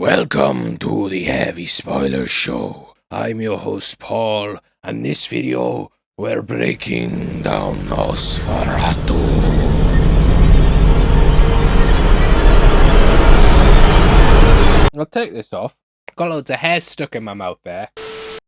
Welcome to the Heavy Spoiler Show. I'm your host Paul, and this video we're breaking down Nosferatu. I'll take this off. Got loads of hair stuck in my mouth there.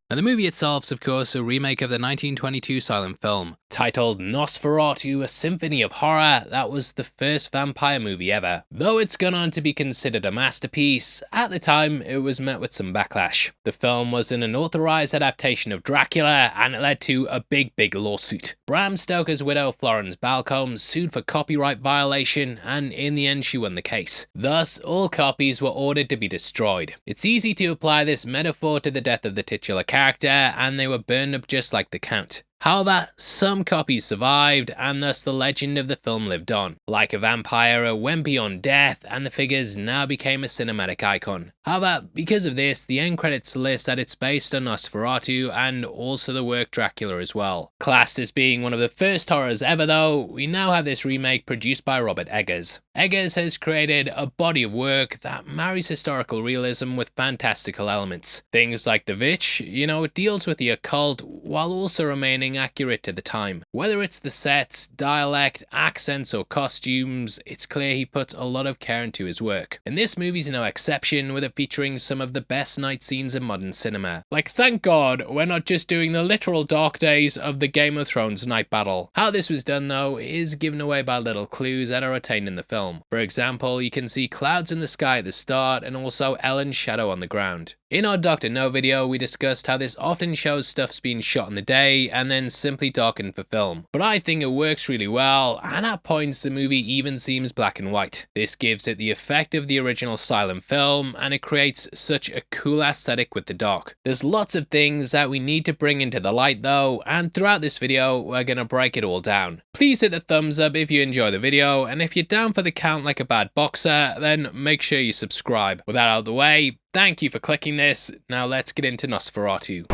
Now, the movie itself is, of course, a remake of the 1922 silent film, titled Nosferatu, A Symphony of Horror. That was the first vampire movie ever. Though it's gone on to be considered a masterpiece, at the time it was met with some backlash. The film was an unauthorized adaptation of Dracula, and it led to a big lawsuit. Bram Stoker's widow Florence Balcombe sued for copyright violation, and in the end she won the case. Thus, all copies were ordered to be destroyed. It's easy to apply this metaphor to the death of the titular character, and they were burned up just like the Count. However, some copies survived, and thus the legend of the film lived on. Like a vampire, it went beyond death, and the figures now became a cinematic icon. However, because of this, the end credits list that it's based on Nosferatu and also the work Dracula as well. Classed as being one of the first horrors ever though, we now have this remake produced by Robert Eggers. Eggers has created a body of work that marries historical realism with fantastical elements. Things like The Witch, it deals with the occult while also remaining accurate to the time. Whether it's the sets, dialect, accents or costumes, it's clear he puts a lot of care into his work. And this movie's no exception, with it featuring some of the best night scenes in modern cinema. Like, thank God we're not just doing the literal dark days of the Game of Thrones night battle. How this was done though is given away by little clues that are retained in the film. For example, you can see clouds in the sky at the start and also Ellen's shadow on the ground. In our Dr. No video, we discussed how this often shows stuff's being shot in the day and then simply darkened for film. But I think it works really well, and at points the movie even seems black and white. This gives it the effect of the original silent film, and it creates such a cool aesthetic with the dark. There's lots of things that we need to bring into the light though, and throughout this video we're gonna break it all down. Please hit the thumbs up if you enjoy the video, and if you're down for the count like a bad boxer, then make sure you subscribe. With that out of the way, thank you for clicking this. Now let's get into Nosferatu.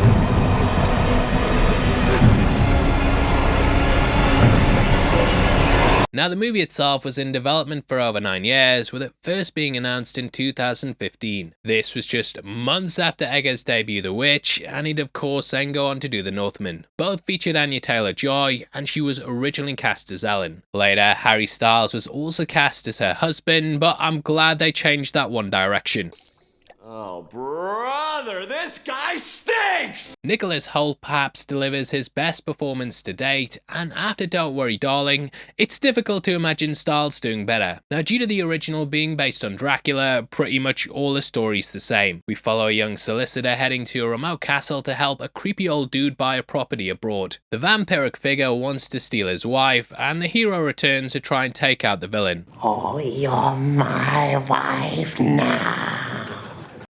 Now, the movie itself was in development for over 9 years, with it first being announced in 2015. This was just months after Eggers' debut The Witch, and he'd of course then go on to do The Northman. Both featured Anya Taylor-Joy, and she was originally cast as Ellen. Later, Harry Styles was also cast as her husband, but I'm glad they changed that one direction. Oh, brother, this guy stinks! Nicholas Hoult perhaps delivers his best performance to date, and after Don't Worry Darling, it's difficult to imagine Styles doing better. Now, due to the original being based on Dracula, pretty much all the story's the same. We follow a young solicitor heading to a remote castle to help a creepy old dude buy a property abroad. The vampiric figure wants to steal his wife, and the hero returns to try and take out the villain. Oh, you're my wife now.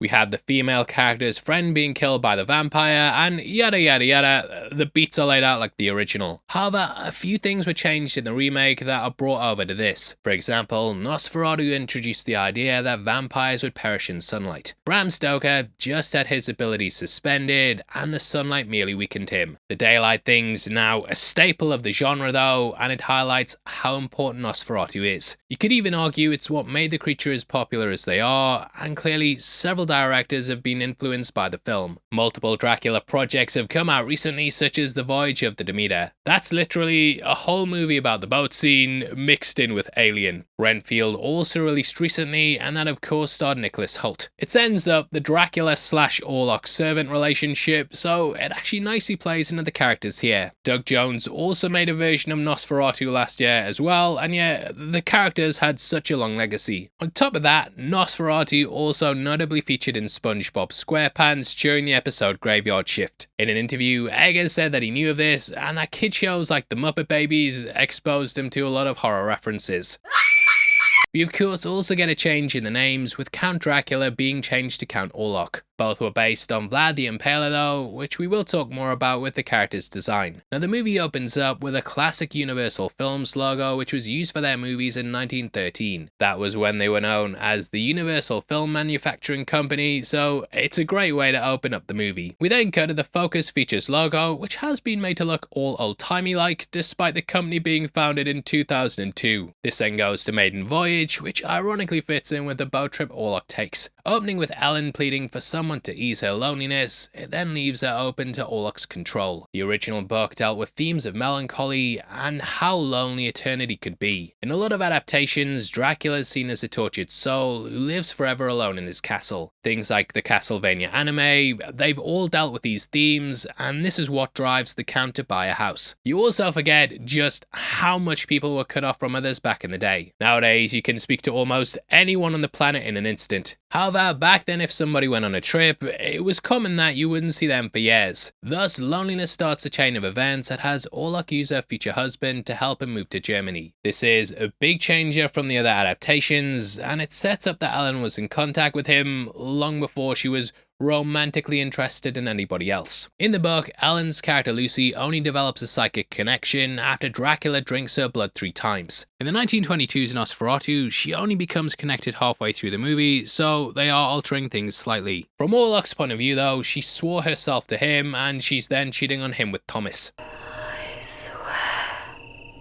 We have the female character's friend being killed by the vampire, and yada yada yada. The beats are laid out like the original. However, a few things were changed in the remake that are brought over to this. For example, Nosferatu introduced the idea that vampires would perish in sunlight. Bram Stoker just had his abilities suspended, and the sunlight merely weakened him. The daylight thing's now a staple of the genre though, and it highlights how important Nosferatu is. You could even argue it's what made the creature as popular as they are, and clearly several directors have been influenced by the film. Multiple Dracula projects have come out recently, such as The Voyage of the Demeter. That's literally a whole movie about the boat scene mixed in with Alien. Renfield also released recently, and that of course starred Nicholas Hoult. It ends up the Dracula/Orlok servant relationship, so it actually nicely plays into the characters here. Doug Jones also made a version of Nosferatu last year as well, and yeah, the characters had such a long legacy. On top of that, Nosferatu also notably featured in SpongeBob SquarePants during the episode Graveyard Shift. In an interview, Eggers said that he knew of this, and that kid shows like the Muppet Babies exposed him to a lot of horror references. We of course also get a change in the names, with Count Dracula being changed to Count Orlok. Both were based on Vlad the Impaler though, which we will talk more about with the character's design. Now the movie opens up with a classic Universal Films logo which was used for their movies in 1913. That was when they were known as the Universal Film Manufacturing Company, so it's a great way to open up the movie. We then go to the Focus Features logo, which has been made to look all old-timey like, despite the company being founded in 2002. This then goes to Maiden Voyage, which ironically fits in with the boat trip Orlok takes. Opening with Ellen pleading for someone to ease her loneliness, it then leaves her open to Orlok's control. The original book dealt with themes of melancholy and how lonely eternity could be. In a lot of adaptations, Dracula is seen as a tortured soul who lives forever alone in his castle. Things like the Castlevania anime, they've all dealt with these themes, and this is what drives the Count to buy a house. You also forget just how much people were cut off from others back in the day. Nowadays, you can speak to almost anyone on the planet in an instant. However, back then if somebody went on a trip, it was common that you wouldn't see them for years. Thus, loneliness starts a chain of events that has Orlok use her future husband to help him move to Germany. This is a big changer from the other adaptations, and it sets up that Ellen was in contact with him long before she was romantically interested in anybody else. In the book, Ellen's character Lucy only develops a psychic connection after Dracula drinks her blood 3 times. In the 1922's Nosferatu, she only becomes connected halfway through the movie, so they are altering things slightly. From Orlok's point of view though, she swore herself to him and she's then cheating on him with Thomas. I swear.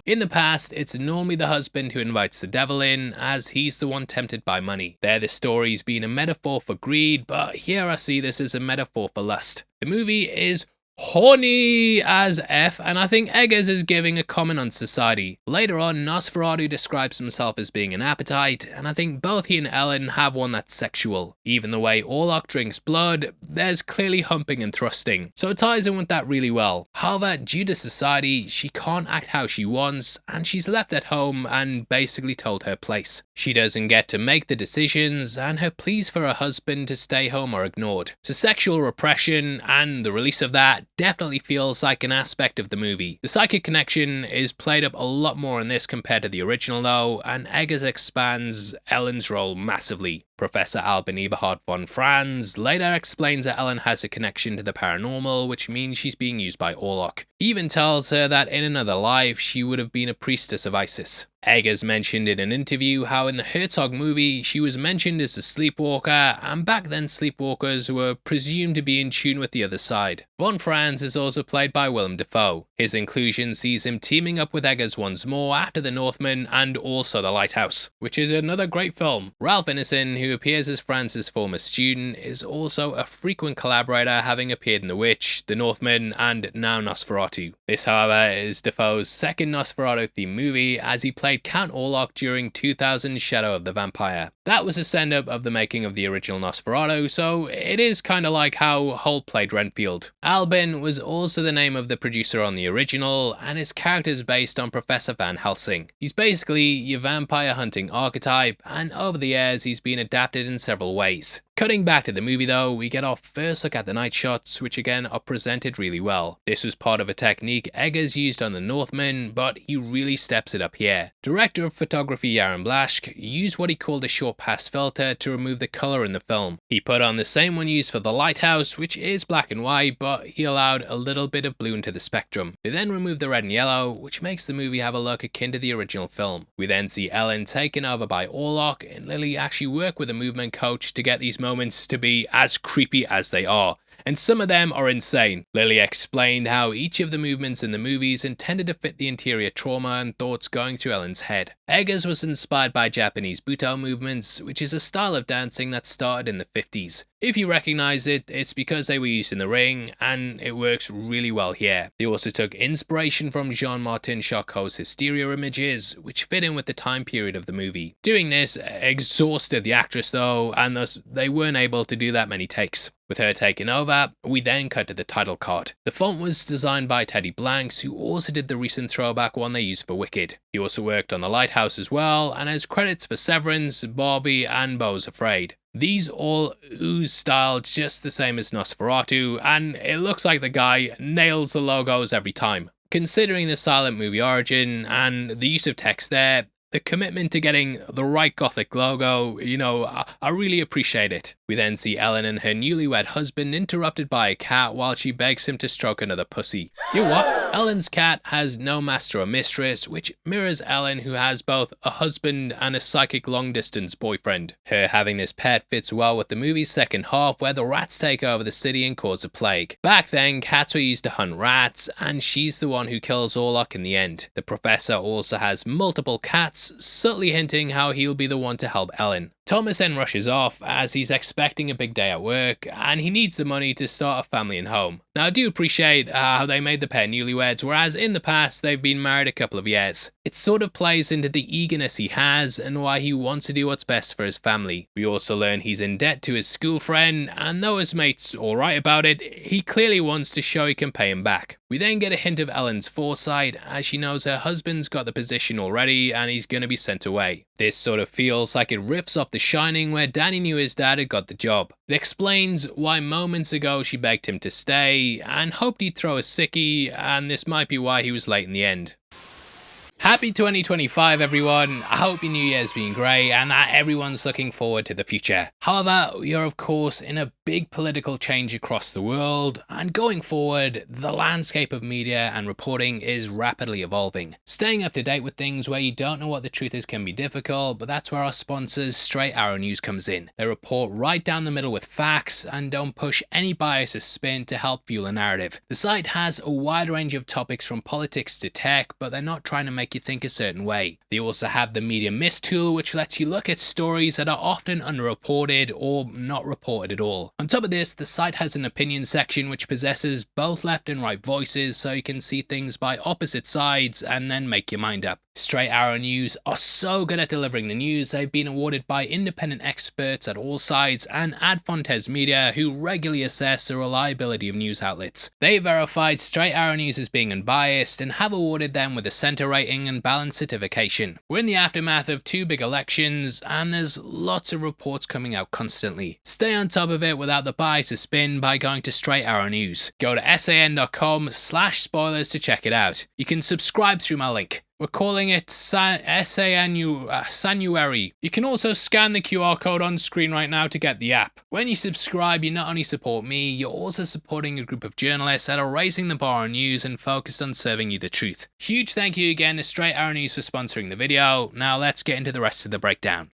In the past, it's normally the husband who invites the devil in, as he's the one tempted by money. There the story's been a metaphor for greed, but here I see this as a metaphor for lust. The movie is horny as F, and I think Eggers is giving a comment on society. Later on, Nosferatu describes himself as being an appetite, and I think both he and Ellen have one that's sexual. Even the way Orlok drinks blood, there's clearly humping and thrusting, so it ties in with that really well. However, due to society, she can't act how she wants, and she's left at home and basically told her place. She doesn't get to make the decisions, and her pleas for her husband to stay home are ignored. So sexual repression and the release of that definitely feels like an aspect of the movie. The psychic connection is played up a lot more in this compared to the original though, and Eggers expands Ellen's role massively. Professor Albin Eberhard von Franz later explains that Ellen has a connection to the paranormal, which means she's being used by Orlok. He even tells her that in another life she would have been a priestess of Isis. Eggers mentioned in an interview how in the Herzog movie she was mentioned as a sleepwalker, and back then sleepwalkers were presumed to be in tune with the other side. Von Franz is also played by Willem Dafoe. His inclusion sees him teaming up with Eggers once more after The Northman and also The Lighthouse, which is another great film. Ralph Ineson, who appears as Franz's former student, is also a frequent collaborator, having appeared in The Witch, The Northman, and now Nosferatu. This, however, is Dafoe's second Nosferatu-themed movie, as he played Count Orlok during 2000's Shadow of the Vampire. That was a send-up of the making of the original Nosferatu, so it is kinda like how Holt played Renfield. Albin was also the name of the producer on the original, and his character is based on Professor Van Helsing. He's basically your vampire hunting archetype, and over the years he's been adapted in several ways. Cutting back to the movie though, we get our first look at the night shots, which again are presented really well. This was part of a technique Eggers used on The Northman, but he really steps it up here. Director of photography Jaron Blaschke used what he called a short pass filter to remove the colour in the film. He put on the same one used for The Lighthouse, which is black and white, but he allowed a little bit of blue into the spectrum. They then removed the red and yellow, which makes the movie have a look akin to the original film. We then see Ellen taken over by Orlok, and Lily actually work with a movement coach to get these moments to be as creepy as they are, and some of them are insane. Lily explained how each of the movements in the movies intended to fit the interior trauma and thoughts going through Ellen's head. Eggers was inspired by Japanese Buto movements, which is a style of dancing that started in the 50s. If you recognize it, it's because they were used in The Ring, and it works really well here. They also took inspiration from Jean-Martin Charcot's Hysteria images, which fit in with the time period of the movie. Doing this exhausted the actress though, and thus they weren't able to do that many takes. With her taking over, we then cut to the title card. The font was designed by Teddy Blanks, who also did the recent throwback one they used for Wicked. He also worked on The Lighthouse as well, and has credits for Severance, Barbie, and Beau's Afraid. These all ooze style just the same as Nosferatu, and it looks like the guy nails the logos every time. Considering the silent movie origin and the use of text there, The commitment to getting the right gothic logo, I really appreciate it. We then see Ellen and her newlywed husband interrupted by a cat while she begs him to stroke another pussy. You know what? Ellen's cat has no master or mistress, which mirrors Ellen, who has both a husband and a psychic long-distance boyfriend. Her having this pet fits well with the movie's second half, where the rats take over the city and cause a plague. Back then, cats were used to hunt rats, and she's the one who kills Orlok in the end. The professor also has multiple cats, subtly hinting how he'll be the one to help Ellen. Thomas then rushes off as he's expecting a big day at work and he needs the money to start a family and home. Now I do appreciate how they made the pair newlyweds, whereas in the past they've been married a couple of years. It sort of plays into the eagerness he has and why he wants to do what's best for his family. We also learn he's in debt to his school friend, and though his mate's alright about it, he clearly wants to show he can pay him back. We then get a hint of Ellen's foresight as she knows her husband's got the position already and he's going to be sent away. This sort of feels like it riffs off The Shining, where Danny knew his dad had got the job. It explains why moments ago she begged him to stay and hoped he'd throw a sickie, and this might be why he was late in the end. Happy 2025 everyone, I hope your new year's been great and that everyone's looking forward to the future. However, we are of course in a big political change across the world, and going forward, the landscape of media and reporting is rapidly evolving. Staying up to date with things where you don't know what the truth is can be difficult, but that's where our sponsors Straight Arrow News comes in. They report right down the middle with facts and don't push any bias or spin to help fuel a narrative. The site has a wide range of topics from politics to tech, but they're not trying to make you think a certain way. They also have the Media Mist tool, which lets you look at stories that are often underreported or not reported at all. On top of this, the site has an opinion section which possesses both left and right voices, so you can see things by opposite sides and then make your mind up. Straight Arrow News are so good at delivering the news, they've been awarded by independent experts at all sides and Ad Fontes Media, who regularly assess the reliability of news outlets. They verified Straight Arrow News as being unbiased and have awarded them with a centre rating and balance certification. We're in the aftermath of 2 big elections and there's lots of reports coming out constantly. Stay on top of it without the bias or spin by going to Straight Arrow News. Go to san.com/spoilers to check it out. You can subscribe through my link. We're calling it Sanuary. You can also scan the QR code on screen right now to get the app. When you subscribe, you not only support me, you're also supporting a group of journalists that are raising the bar on news and focused on serving you the truth. Huge thank you again to Straight Arrow News for sponsoring the video. Now let's get into the rest of the breakdown.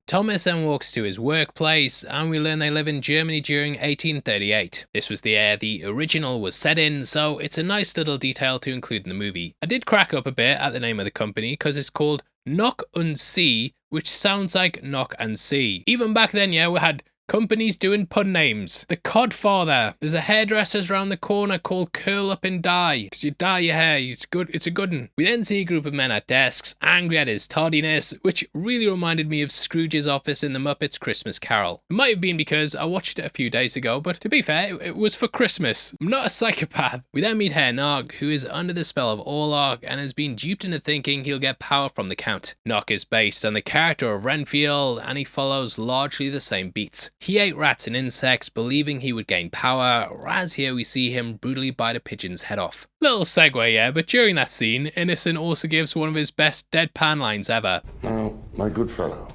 Thomas then walks to his workplace and we learn they live in Germany during 1838. This was the year the original was set in, so it's a nice little detail to include in the movie. I did crack up a bit at the name of the company because it's called Knock und See, which sounds like knock and see. Even back then, yeah, we had companies doing pun names. The Codfather. There's a hairdresser's round the corner called Curl Up and Dye, because you dye your hair. It's good. It's a good one. We then see a group of men at desks, angry at his tardiness, which really reminded me of Scrooge's office in The Muppets Christmas Carol. It might have been because I watched it a few days ago, but to be fair, it was for Christmas. I'm not a psychopath. We then meet Herr Nock, who is under the spell of Orlok and has been duped into thinking he'll get power from the Count. Nock is based on the character of Renfield, and he follows largely the same beats. He ate rats and insects, believing he would gain power, whereas here we see him brutally bite a pigeon's head off. Little segue, yeah, but during that scene, Innocent also gives one of his best deadpan lines ever. Now, my good fellow,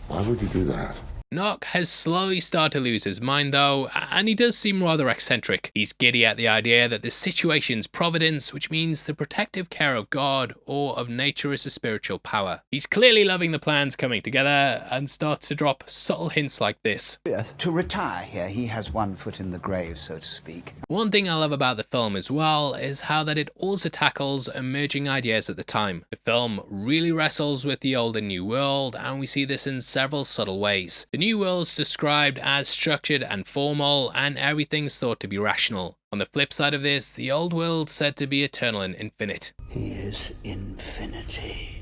why would you do that? Nock has slowly started to lose his mind though, and he does seem rather eccentric. He's giddy at the idea that the situation's providence, which means the protective care of God or of nature is a spiritual power. He's clearly loving the plans coming together and starts to drop subtle hints like this. Yes. To retire here, he has one foot in the grave, so to speak. One thing I love about the film as well is how that it also tackles emerging ideas at the time. The film really wrestles with the old and new world, and we see this in several subtle ways. The new world's described as structured and formal, and everything's thought to be rational. On the flip side of this, the old world's said to be eternal and infinite. He is infinity.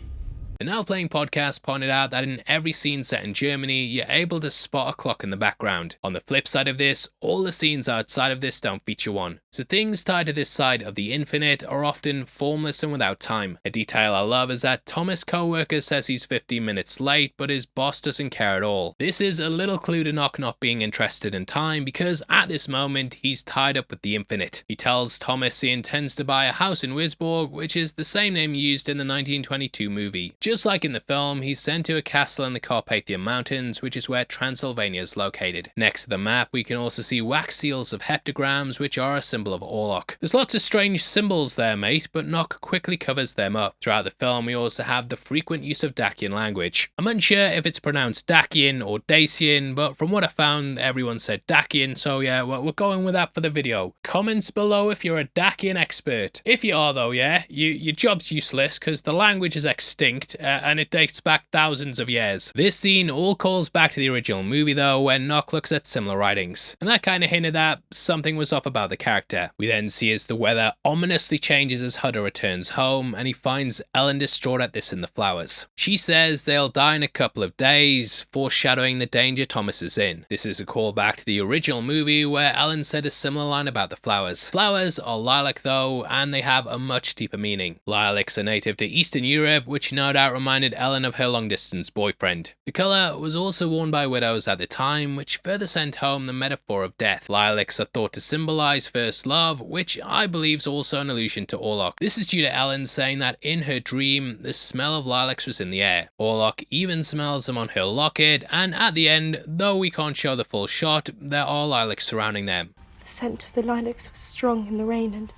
The Now Playing podcast pointed out that in every scene set in Germany, you're able to spot a clock in the background. On the flip side of this, all the scenes outside of this don't feature one. So things tied to this side of the infinite are often formless and without time. A detail I love is that Thomas' co-worker says he's 15 minutes late, but his boss doesn't care at all. This is a little clue to Nock not being interested in time, because at this moment, he's tied up with the infinite. He tells Thomas he intends to buy a house in Wisborg, which is the same name used in the 1922 movie. Just like in the film, he's sent to a castle in the Carpathian Mountains, which is where Transylvania is located. Next to the map, we can also see wax seals of heptagrams, which are a symbol of Orlok. There's lots of strange symbols there, mate, but Nock quickly covers them up. Throughout the film, we also have the frequent use of Dacian language. I'm unsure if it's pronounced Dacian or Dacian, but from what I found, everyone said Dacian, so yeah, we're going with that for the video. Comments below if you're a Dacian expert. If you are though, yeah, your job's useless because the language is extinct and it dates back thousands of years. This scene all calls back to the original movie though, when Nock looks at similar writings, and that kind of hinted that something was off about the character. We then see as the weather ominously changes as Hutter returns home, and he finds Ellen distraught at this in the flowers. She says they'll die in a couple of days, foreshadowing the danger Thomas is in. This is a callback to the original movie where Ellen said a similar line about the flowers. Flowers are lilac though, and they have a much deeper meaning. Lilacs are native to Eastern Europe, which no doubt reminded Ellen of her long-distance boyfriend. The colour was also worn by widows at the time, which further sent home the metaphor of death. Lilacs are thought to symbolise first love, which I believe is also an allusion to Orlok. This is due to Ellen saying that in her dream, the smell of lilacs was in the air. Orlok even smells them on her locket, and at the end, though we can't show the full shot, there are lilacs surrounding them. The scent of the lilacs was strong in the rain, and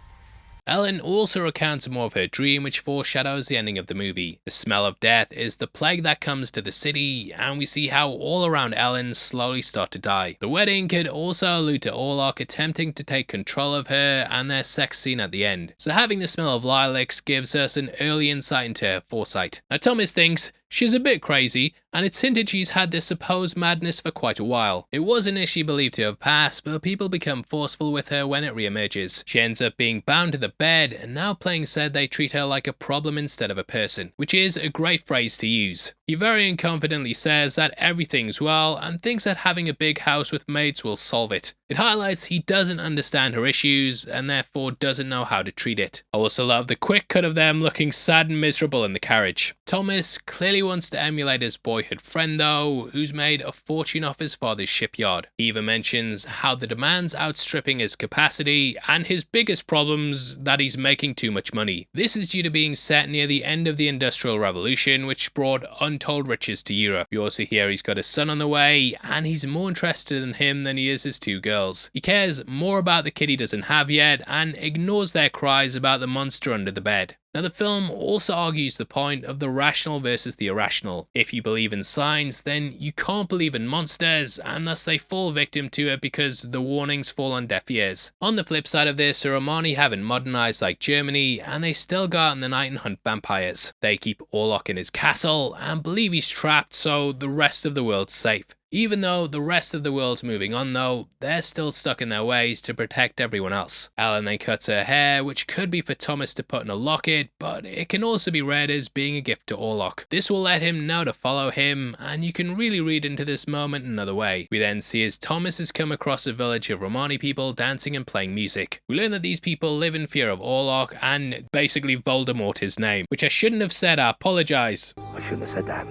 Ellen also recounts more of her dream, which foreshadows the ending of the movie. The smell of death is the plague that comes to the city, and we see how all around Ellen slowly start to die. The wedding could also allude to Orlok attempting to take control of her and their sex scene at the end. So having the smell of lilacs gives us an early insight into her foresight. Now Thomas thinks she's a bit crazy, and it's hinted she's had this supposed madness for quite a while. It was initially believed to have passed, but people become forceful with her when it re-emerges. She ends up being bound to the bed, and now playing said they treat her like a problem instead of a person, which is a great phrase to use. He very confidently says that everything's well, and thinks that having a big house with maids will solve it. It highlights he doesn't understand her issues, and therefore doesn't know how to treat it. I also love the quick cut of them looking sad and miserable in the carriage. Thomas clearly wants to emulate his boyhood friend though, who's made a fortune off his father's shipyard. He even mentions how the demands outstripping his capacity, and his biggest problems that he's making too much money. This is due to being set near the end of the Industrial Revolution, which brought untold riches to Europe. We also hear he's got a son on the way, and he's more interested in him than he is his two girls. He cares more about the kid he doesn't have yet, and ignores their cries about the monster under the bed. Now the film also argues the point of the rational versus the irrational. If you believe in science, then you can't believe in monsters, and thus they fall victim to it because the warnings fall on deaf ears. On the flip side of this, the Romani haven't modernized like Germany, and they still go out in the night and hunt vampires. They keep Orlok in his castle, and believe he's trapped so the rest of the world's safe. Even though the rest of the world's moving on though, they're still stuck in their ways to protect everyone else. Ellen then cuts her hair, which could be for Thomas to put in a locket, but it can also be read as being a gift to Orlok. This will let him know to follow him, and you can really read into this moment another way. We then see as Thomas has come across a village of Romani people dancing and playing music. We learn that these people live in fear of Orlok and basically Voldemort his name, which I shouldn't have said, I apologise. I shouldn't have said that.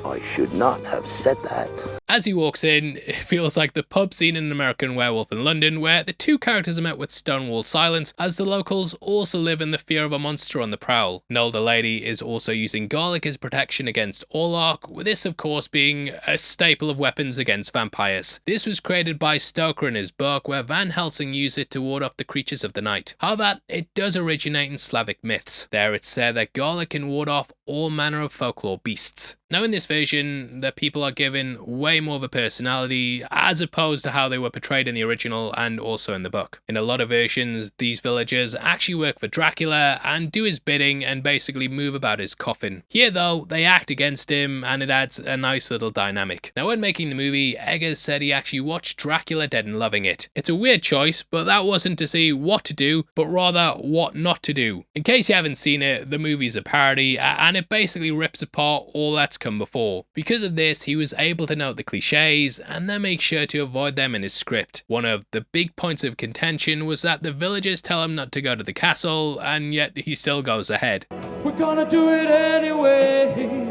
I should not have said that. As he walks in, it feels like the pub scene in An American Werewolf in London, where the two characters are met with stonewall silence, as the locals also live in the fear of a monster on the prowl. An older lady is also using garlic as protection against Orlok, with this of course being a staple of weapons against vampires. This was created by Stoker in his book, where Van Helsing used it to ward off the creatures of the night. However, it does originate in Slavic myths. There it's said that garlic can ward off all manner of folklore beasts. Now in this version, the people are given way more of a personality, as opposed to how they were portrayed in the original and also in the book. In a lot of versions, these villagers actually work for Dracula and do his bidding and basically move about his coffin. Here though, they act against him, and it adds a nice little dynamic. Now when making the movie, Eggers said he actually watched Dracula Dead and loving it. It's a weird choice, but that wasn't to see what to do, but rather what not to do. In case you haven't seen it, the movie's a parody, and it basically rips apart all that's come before. Because of this, he was able to note the cliches and then make sure to avoid them in his script. One of the big points of contention was that the villagers tell him not to go to the castle, and yet he still goes ahead. We're gonna do it anyway.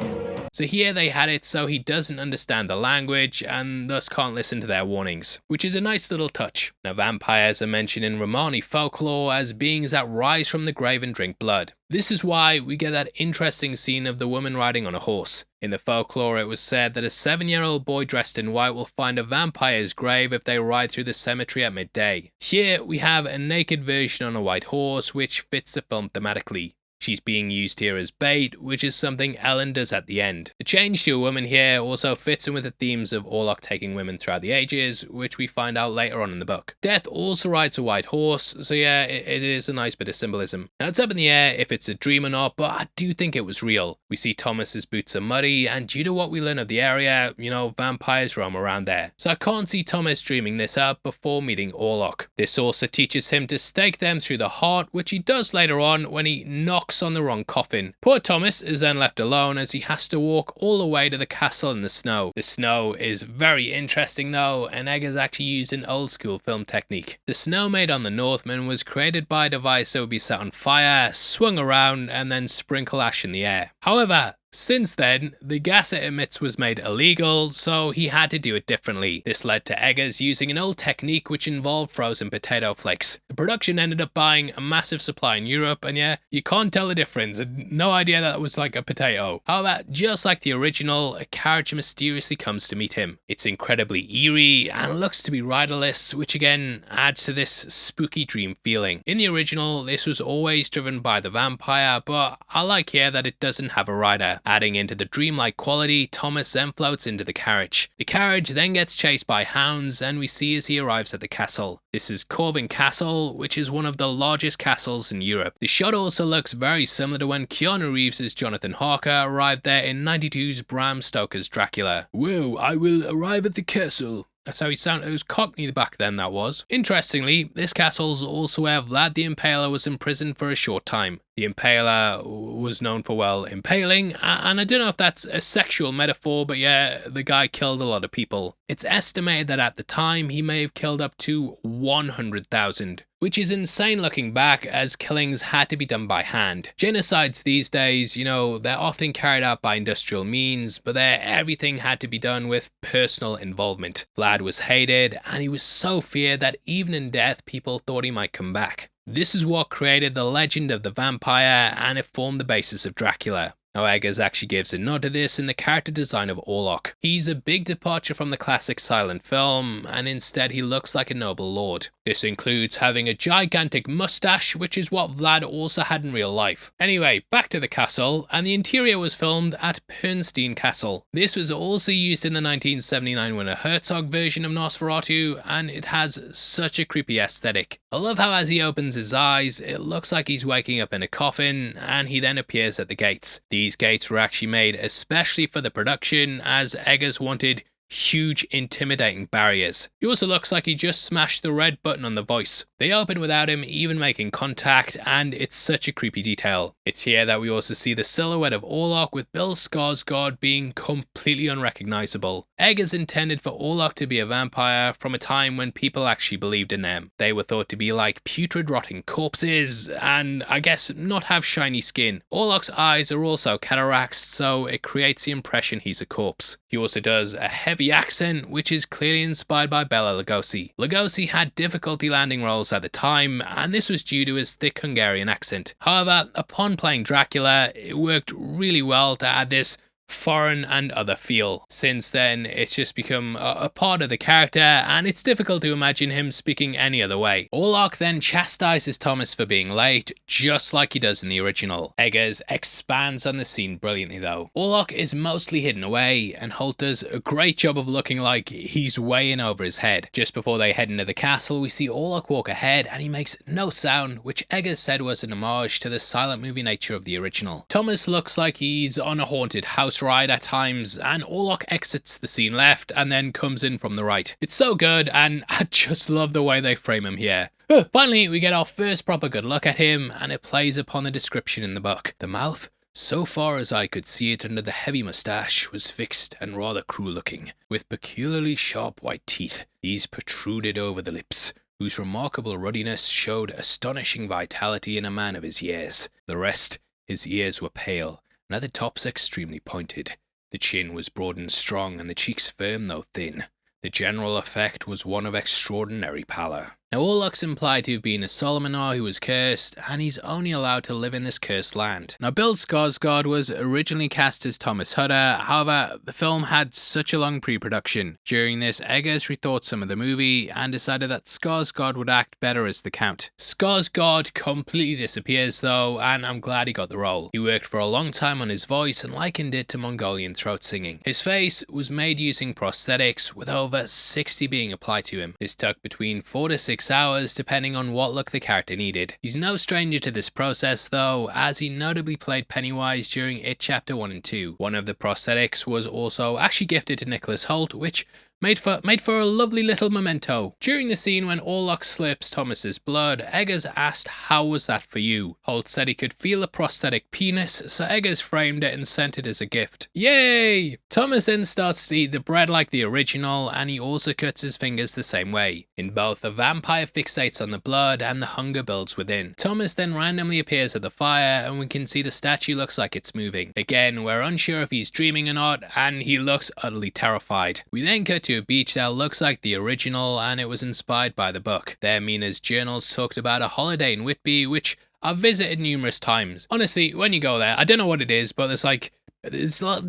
So here they had it so he doesn't understand the language and thus can't listen to their warnings, which is a nice little touch. Now vampires are mentioned in Romani folklore as beings that rise from the grave and drink blood. This is why we get that interesting scene of the woman riding on a horse. In the folklore, it was said that a 7-year-old boy dressed in white will find a vampire's grave if they ride through the cemetery at midday. Here, we have a naked version on a white horse, which fits the film thematically. She's being used here as bait, which is something Ellen does at the end. The change to a woman here also fits in with the themes of Orlok taking women throughout the ages, which we find out later on in the book. Death also rides a white horse, so yeah, it is a nice bit of symbolism. Now it's up in the air if it's a dream or not, but I do think it was real. We see Thomas's boots are muddy, and due to what we learn of the area, vampires roam around there. So I can't see Thomas dreaming this up before meeting Orlok. This also teaches him to stake them through the heart, which he does later on when he knocks on the wrong coffin. Poor Thomas is then left alone as he has to walk all the way to the castle in the snow. The snow is very interesting though, and Eggers actually used an old school film technique. The snow made on the Northman was created by a device that would be set on fire, swung around, and then sprinkle ash in the air. However, since then, the gas it emits was made illegal, so he had to do it differently. This led to Eggers using an old technique which involved frozen potato flakes. The production ended up buying a massive supply in Europe, and yeah, you can't tell the difference. No idea that was like a potato. However, just like the original, a carriage mysteriously comes to meet him. It's incredibly eerie and looks to be riderless, which again adds to this spooky dream feeling. In the original, this was always driven by the vampire, but I like here that it doesn't have a rider. Adding into the dreamlike quality, Thomas then floats into the carriage. The carriage then gets chased by hounds, and we see as he arrives at the castle. This is Corvin Castle, which is one of the largest castles in Europe. The shot also looks very similar to when Keanu Reeves' Jonathan Harker arrived there in 92's Bram Stoker's Dracula. "Whoa, I will arrive at the castle." That's how he sounded. It was Cockney back then, that was. Interestingly, this castle's also where Vlad the Impaler was imprisoned for a short time. The Impaler was known for, well, impaling, and I don't know if that's a sexual metaphor, but yeah, the guy killed a lot of people. It's estimated that at the time, he may have killed up to 100,000. Which is insane looking back, as killings had to be done by hand. Genocides these days, they're often carried out by industrial means, but there everything had to be done with personal involvement. Vlad was hated, and he was so feared that even in death, people thought he might come back. This is what created the legend of the vampire, and it formed the basis of Dracula. Now Eggers actually gives a nod to this in the character design of Orlok. He's a big departure from the classic silent film, and instead he looks like a noble lord. This includes having a gigantic mustache, which is what Vlad also had in real life. Anyway, back to the castle, and the interior was filmed at Pernstein Castle. This was also used in the 1979 Werner Herzog version of Nosferatu, and it has such a creepy aesthetic. I love how as he opens his eyes, it looks like he's waking up in a coffin, and he then appears at the gates. These gates were actually made especially for the production, as Eggers wanted huge, intimidating barriers. He also looks like he just smashed the red button on the voice. They open without him even making contact, and it's such a creepy detail. It's here that we also see the silhouette of Orlok, with Bill Skarsgård being completely unrecognizable. Eggers intended for Orlok to be a vampire from a time when people actually believed in them. They were thought to be like putrid rotting corpses, and I guess not have shiny skin. Orlok's eyes are also cataracts, so it creates the impression he's a corpse. He also does a heavy accent, which is clearly inspired by Bela Lugosi. Lugosi had difficulty landing roles at the time, and this was due to his thick Hungarian accent. However, upon playing Dracula, it worked really well to add this foreign and other feel. Since then, it's just become a part of the character, and it's difficult to imagine him speaking any other way. Orlok then chastises Thomas for being late, just like he does in the original. Eggers expands on the scene brilliantly though. Orlok is mostly hidden away, and Holt does a great job of looking like he's way in over his head. Just before they head into the castle, we see Orlok walk ahead, and he makes no sound, which Eggers said was an homage to the silent movie nature of the original. Thomas looks like he's on a haunted house ride at times, and Orlok exits the scene left and then comes in from the right. It's so good, and I just love the way they frame him here. Finally, we get our first proper good look at him, and it plays upon the description in the book. The mouth, so far as I could see it under the heavy moustache, was fixed and rather cruel looking, with peculiarly sharp white teeth. These protruded over the lips, whose remarkable ruddiness showed astonishing vitality in a man of his years. The rest, his ears were pale, and at the tops extremely pointed. The chin was broad and strong, and the cheeks firm though thin. The general effect was one of extraordinary pallor. Now, Orlok's implied to have been a Solomonar who was cursed, and he's only allowed to live in this cursed land. Now, Bill Skarsgård was originally cast as Thomas Hutter, however, the film had such a long pre-production. During this, Eggers rethought some of the movie, and decided that Skarsgård would act better as the Count. Skarsgård completely disappears though, and I'm glad he got the role. He worked for a long time on his voice and likened it to Mongolian throat singing. His face was made using prosthetics, with over 60 being applied to him. This took between 4 to 6 hours depending on what look the character needed. He's no stranger to this process though, as he notably played Pennywise during It Chapter 1 and 2. One of the prosthetics was also actually gifted to Nicholas Hoult, which made for a lovely little memento. During the scene when Orlok slips Thomas's blood, Eggers asked how was that for you. Holt said he could feel a prosthetic penis, so Eggers framed it and sent it as a gift. Yay! Thomas then starts to eat the bread like the original, and he also cuts his fingers the same way. In both, the vampire fixates on the blood and the hunger builds within. Thomas then randomly appears at the fire, and we can see the statue looks like it's moving. Again, we're unsure if he's dreaming or not, and he looks utterly terrified. We then cut to a beach that looks like the original, and it was inspired by the book. There, Mina's journals talked about a holiday in Whitby, which I've visited numerous times. Honestly, when you go there, I don't know what it is, but there's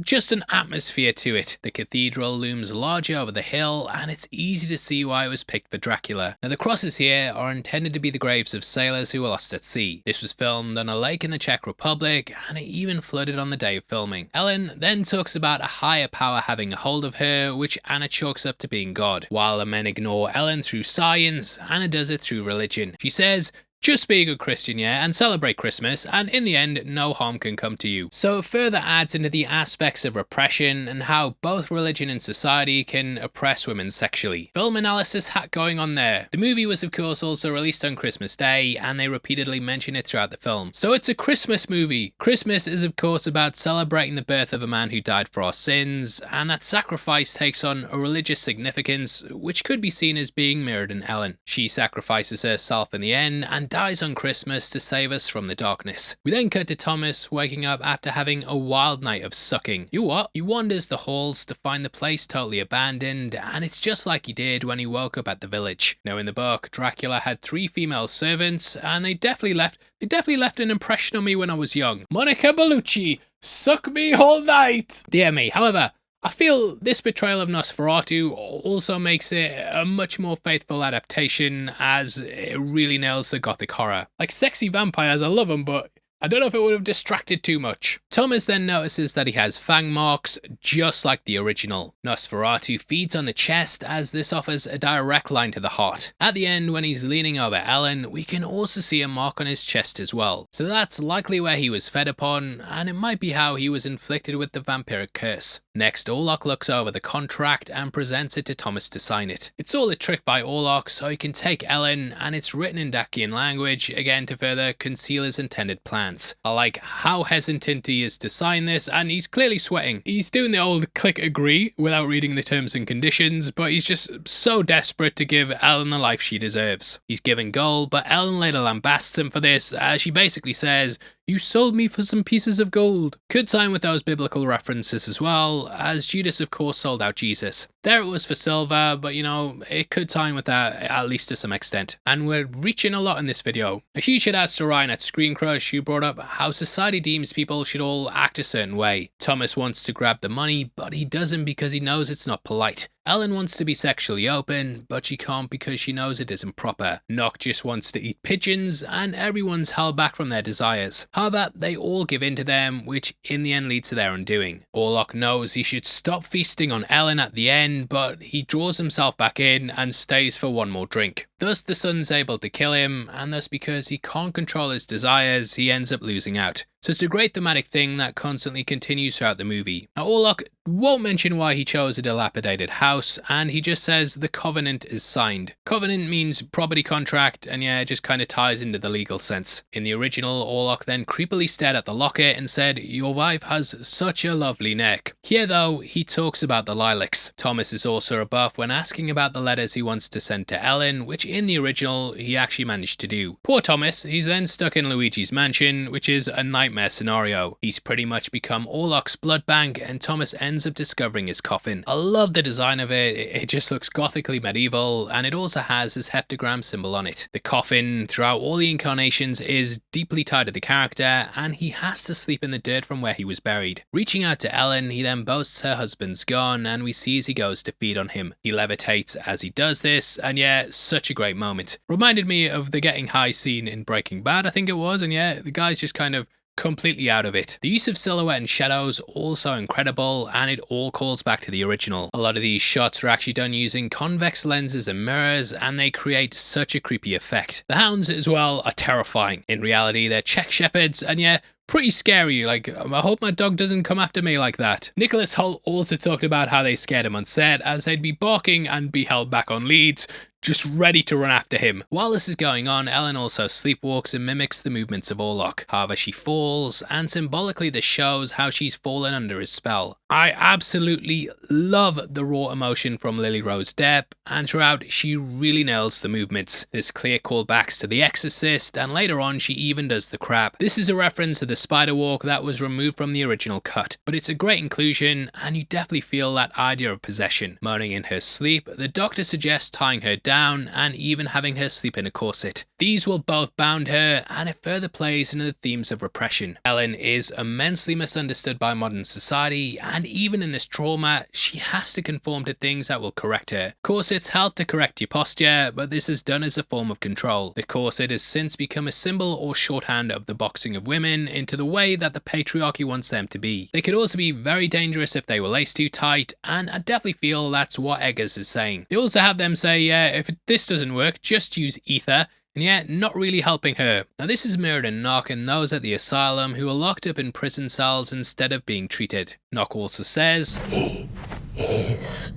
just an atmosphere to it. The cathedral looms larger over the hill, and it's easy to see why it was picked for Dracula. Now, the crosses here are intended to be the graves of sailors who were lost at sea. This was filmed on a lake in the Czech Republic, and it even flooded on the day of filming. Ellen then talks about a higher power having a hold of her, which Anna chalks up to being God. While the men ignore Ellen through science, Anna does it through religion. She says, "Just be a good Christian, yeah, and celebrate Christmas, and in the end, no harm can come to you." So it further adds into the aspects of repression and how both religion and society can oppress women sexually. Film analysis hat going on there. The movie was of course also released on Christmas Day, and they repeatedly mention it throughout the film. So it's a Christmas movie. Christmas is of course about celebrating the birth of a man who died for our sins, and that sacrifice takes on a religious significance, which could be seen as being mirrored in Ellen. She sacrifices herself in the end, and dies on Christmas to save us from the darkness. We then cut to Thomas waking up after having a wild night of sucking. He wanders the halls to find the place totally abandoned, and it's just like he did when he woke up at the village. Now, in the book, Dracula had 3 female servants, and they definitely left an impression on me when I was young. Monica Bellucci, suck me all night. Dear me. However, I feel this portrayal of Nosferatu also makes it a much more faithful adaptation, as it really nails the gothic horror. Like sexy vampires, I love them, but I don't know if it would have distracted too much. Thomas then notices that he has fang marks, just like the original. Nosferatu feeds on the chest, as this offers a direct line to the heart. At the end, when he's leaning over Ellen, we can also see a mark on his chest as well. So that's likely where he was fed upon, and it might be how he was inflicted with the vampiric curse. Next, Orlok looks over the contract and presents it to Thomas to sign it. It's all a trick by Orlok so he can take Ellen, and it's written in Dacian language, again to further conceal his intended plans. I like how hesitant he is to sign this, and he's clearly sweating. He's doing the old click agree without reading the terms and conditions, but he's just so desperate to give Ellen the life she deserves. He's given gold, but Ellen later lambasts him for this, as she basically says, "You sold me for some pieces of gold." Could sign with those biblical references as well, as Judas of course sold out Jesus. There it was for silver, but you know, it could sign with that at least to some extent. And we're reaching a lot in this video. A huge shout out to Ryan at Screen Crush, who brought up how society deems people should all act a certain way. Thomas wants to grab the money, but he doesn't because he knows it's not polite. Ellen wants to be sexually open, but she can't because she knows it isn't proper. Nock just wants to eat pigeons, and everyone's held back from their desires. However, they all give in to them, which in the end leads to their undoing. Orlok knows he should stop feasting on Ellen at the end, but he draws himself back in and stays for one more drink. Thus the son's able to kill him, and thus because he can't control his desires, he ends up losing out. So it's a great thematic thing that constantly continues throughout the movie. Now, Orlok won't mention why he chose a dilapidated house, and he just says the covenant is signed. Covenant means property contract, and yeah, it just kind of ties into the legal sense. In the original, Orlok then creepily stared at the locket and said, "Your wife has such a lovely neck." Here though, he talks about the lilacs. Thomas is also rebuffed when asking about the letters he wants to send to Ellen, which in the original, he actually managed to do. Poor Thomas, he's then stuck in Luigi's mansion, which is a nightmare nightmare scenario. He's pretty much become Orlok's blood bank, and Thomas ends up discovering his coffin. I love the design of it. It just looks gothically medieval, and it also has his heptagram symbol on it. The coffin, throughout all the incarnations, is deeply tied to the character, and he has to sleep in the dirt from where he was buried. Reaching out to Ellen, he then boasts her husband's gone, and we see as he goes to feed on him. He levitates as he does this, and yeah, such a great moment. Reminded me of the getting high scene in Breaking Bad, I think it was, and yeah, the guy's just kind of completely out of it. The use of silhouette and shadows also incredible, and it all calls back to the original. A lot of these shots are actually done using convex lenses and mirrors, and they create such a creepy effect. The hounds as well are terrifying. In reality, they're Czech shepherds, and yeah, pretty scary. Like, I hope my dog doesn't come after me like that. Nicholas Hoult also talked about how they scared him on set, as they'd be barking and be held back on leads, just ready to run after him. While this is going on, Ellen also sleepwalks and mimics the movements of Orlok. However, she falls, and symbolically this shows how she's fallen under his spell. I absolutely love the raw emotion from Lily Rose Depp, and throughout she really nails the movements. There's clear callbacks to The Exorcist, and later on she even does the crab. This is a reference to the spider walk that was removed from the original cut, but it's a great inclusion, and you definitely feel that idea of possession. Moaning in her sleep, the doctor suggests tying her down and even having her sleep in a corset. These will both bound her, and it further plays into the themes of repression. Ellen is immensely misunderstood by modern society, and even in this trauma, she has to conform to things that will correct her. Corsets help to correct your posture, but this is done as a form of control. The corset has since become a symbol or shorthand of the boxing of women into the way that the patriarchy wants them to be. They could also be very dangerous if they were laced too tight, and I definitely feel that's what Eggers is saying. They also have them say, yeah, if this doesn't work, just use ether, and yet not really helping her. Now this is mirrored in Knock and those at the asylum who are locked up in prison cells instead of being treated. Knock also says, "He is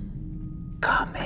coming,"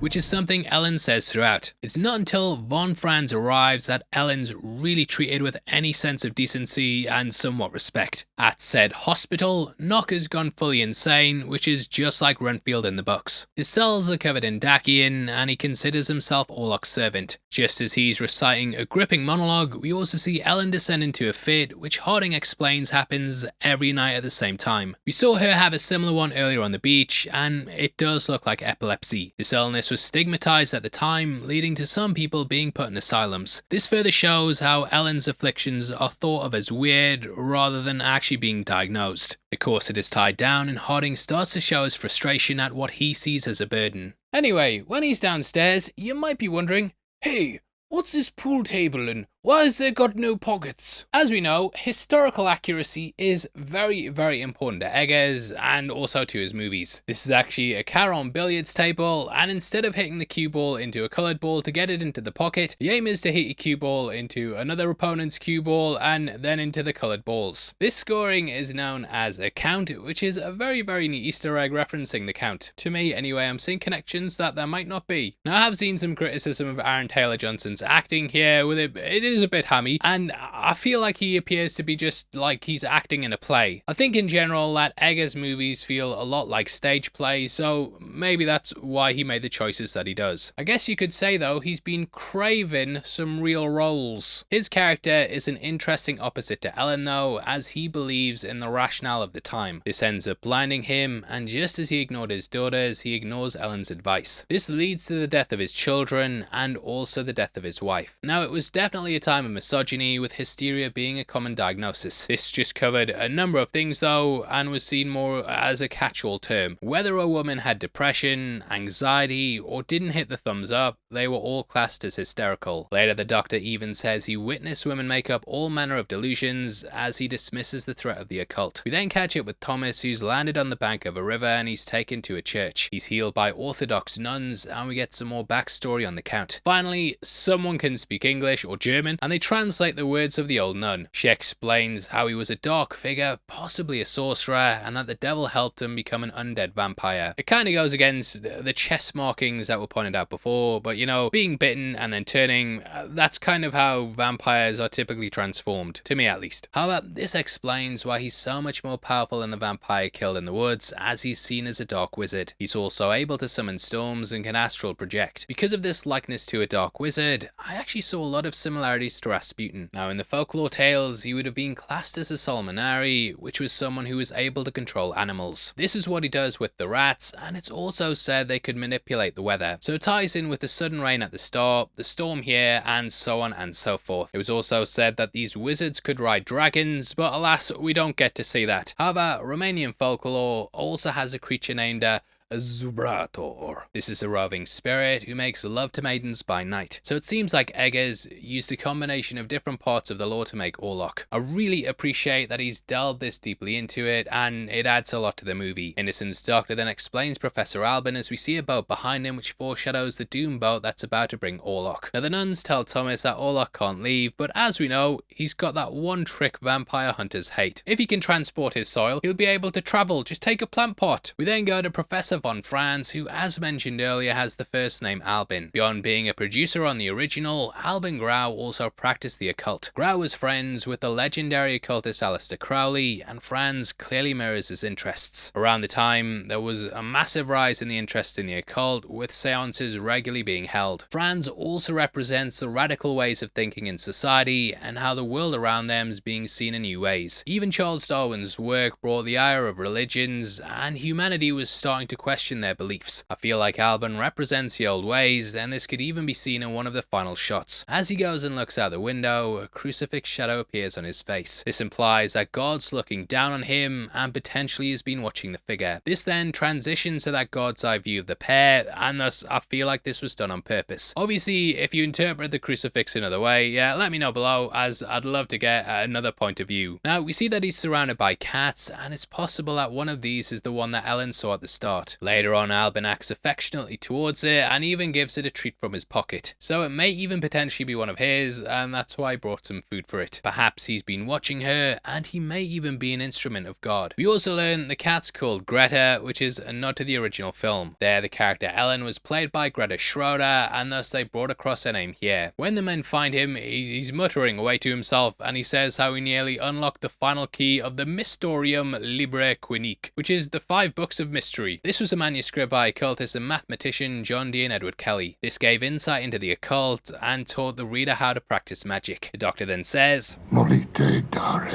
which is something Ellen says throughout. It's not until Von Franz arrives that Ellen's really treated with any sense of decency and somewhat respect. At said hospital, Knock has gone fully insane, which is just like Renfield in the books. His cells are covered in Dacian, and he considers himself Orlok's servant. Just as he's reciting a gripping monologue, we also see Ellen descend into a fit, which Harding explains happens every night at the same time. We saw her have a similar one earlier on the beach, and it does look like epilepsy. This illness was stigmatized at the time, leading to some people being put in asylums. This further shows how Ellen's afflictions are thought of as weird rather than actually being diagnosed. The corset is tied down, and Harding starts to show his frustration at what he sees as a burden. Anyway, when he's downstairs, you might be wondering, hey, what's this pool table and why has there got no pockets? As we know, historical accuracy is very, very important to Eggers and also to his movies. This is actually a Caron billiards table, and instead of hitting the cue ball into a coloured ball to get it into the pocket, the aim is to hit your cue ball into another opponent's cue ball and then into the coloured balls. This scoring is known as a count, which is a very, very neat Easter egg referencing the count. To me, anyway, I'm seeing connections that there might not be. Now, I have seen some criticism of Aaron Taylor-Johnson's acting here with it is a bit hammy, and I feel like he appears to be just like he's acting in a play. I think in general that Eggers movies feel a lot like stage plays, so maybe that's why he made the choices that he does. I guess you could say though he's been craving some real roles. His character is an interesting opposite to Ellen though, as he believes in the rationale of the time. This ends up blinding him, and just as he ignored his daughters, he ignores Ellen's advice. This leads to the death of his children and also the death of his wife. Now, it was definitely a time of misogyny, with hysteria being a common diagnosis. This just covered a number of things though, and was seen more as a catch-all term. Whether a woman had depression, anxiety, or didn't hit the thumbs up, they were all classed as hysterical. Later, the doctor even says he witnessed women make up all manner of delusions, as he dismisses the threat of the occult. We then catch up with Thomas, who's landed on the bank of a river and he's taken to a church. He's healed by Orthodox nuns, and we get some more backstory on the Count. Finally, someone can speak English or German, and they translate the words of the old nun. She explains how he was a dark figure, possibly a sorcerer, and that the devil helped him become an undead vampire. It kind of goes against the chest markings that were pointed out before, but you know, being bitten and then turning, that's kind of how vampires are typically transformed, to me at least. However, this explains why he's so much more powerful than the vampire killed in the woods, as he's seen as a dark wizard. He's also able to summon storms and can astral project. Because of this likeness to a dark wizard, I actually saw a lot of similarities similarities to Rasputin. Now in the folklore tales, he would have been classed as a Solmonari, which was someone who was able to control animals. This is what he does with the rats, and it's also said they could manipulate the weather. So it ties in with the sudden rain at the start, the storm here, and so on and so forth. It was also said that these wizards could ride dragons, but alas, we don't get to see that. However, Romanian folklore also has a creature named a Zubrator. This is a roving spirit who makes love to maidens by night. So it seems like Eggers used a combination of different parts of the lore to make Orlok. I really appreciate that he's delved this deeply into it, and it adds a lot to the movie. Innocent's doctor then explains Professor Albin as we see a boat behind him which foreshadows the doom boat that's about to bring Orlok. Now the nuns tell Thomas that Orlok can't leave, but as we know, he's got that one trick vampire hunters hate. If he can transport his soil, he'll be able to travel. Just take a plant pot. We then go to Professor von Franz, who as mentioned earlier has the first name Albin. Beyond being a producer on the original, Albin Grau also practiced the occult. Grau was friends with the legendary occultist Aleister Crowley, and Franz clearly mirrors his interests. Around the time, there was a massive rise in the interest in the occult, with seances regularly being held. Franz also represents the radical ways of thinking in society, and how the world around them is being seen in new ways. Even Charles Darwin's work brought the ire of religions, and humanity was starting to question their beliefs. I feel like Albin represents the old ways, and this could even be seen in one of the final shots. As he goes and looks out the window, a crucifix shadow appears on his face. This implies that God's looking down on him and potentially has been watching the figure. This then transitions to that God's eye view of the pair, and thus I feel like this was done on purpose. Obviously, if you interpret the crucifix another way, yeah, let me know below, as I'd love to get another point of view. Now, we see that he's surrounded by cats, and it's possible that one of these is the one that Ellen saw at the start. Later on, Albin acts affectionately towards it and even gives it a treat from his pocket. So it may even potentially be one of his, and that's why I brought some food for it. Perhaps he's been watching her, and he may even be an instrument of God. We also learn the cat's called Greta, which is a nod to the original film. There, the character Ellen was played by Greta Schroeder, and thus they brought across her name here. When the men find him, he's muttering away to himself, and he says how he nearly unlocked the final key of the Mystorium Libre Quinique, which is the 5 books of mystery. This was a manuscript by occultist and mathematician John D. and Edward Kelly. This gave insight into the occult and taught the reader how to practice magic. The doctor then says, Nolite dare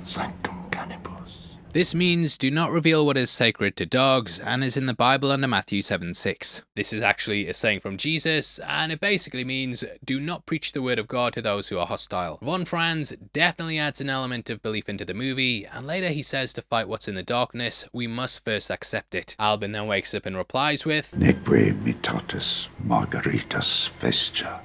sanctum canibus. This means do not reveal what is sacred to dogs, and is in the Bible under Matthew 7:6. This is actually a saying from Jesus, and it basically means do not preach the word of God to those who are hostile. Von Franz definitely adds an element of belief into the movie, and later he says to fight what's in the darkness, we must first accept it. Albin then wakes up and replies with, Neque mitatis margaritas vestia